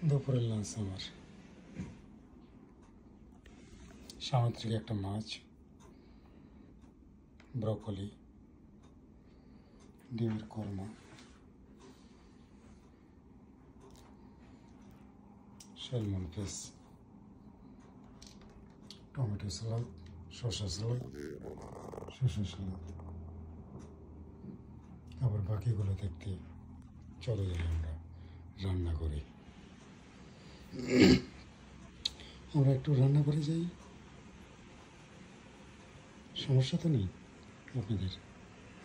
দুপুরের লাঞ্চ আমার সামুদ্রিক একটা মাছ, ব্রকলি, ডিমের কোরমা, স্যালমন পিস, টমেটো সালাদ, শসা সালাদ, আবার বাকিগুলো দেখতে চলে যাই আমরা রান্না করি। আমরা একটু রান্না করে যাই, সমস্যা তো নেই আপনাদের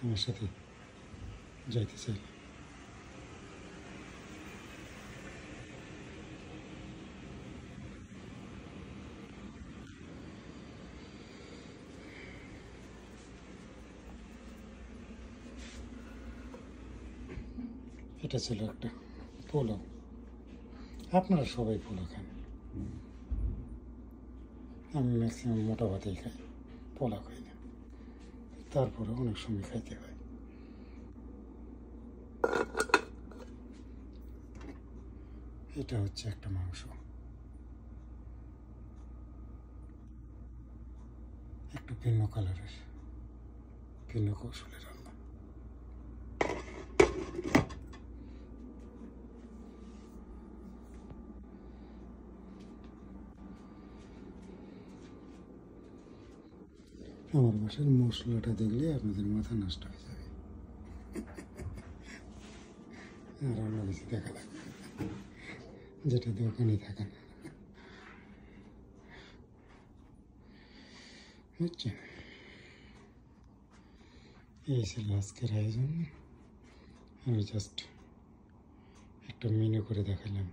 আমার সাথে যাইতে চাই। এটা ছিল একটা পোলাও। আপনারা সবাই পোলাও খান, আমি ম্যাক্সিমাম মোটা ভাতেই খাই, পোলাও খাই না, তারপরে অনেক সময় খাইতে হয়। এটা হচ্ছে একটা মাংস, একটু ভিন্ন কালারের, ভিন্ন কৌশলের রান্না। আমার বাসার মশলাটা দেখলে আপনাদের মাথা নষ্ট হয়ে যাবে, আর অন্য কিছু দেখা লাগবে যেটা দোকানে থাকে না, বুঝছেন? এই ছিল আজকের আয়োজন। আমি জাস্ট একটা মেনু করে দেখালাম।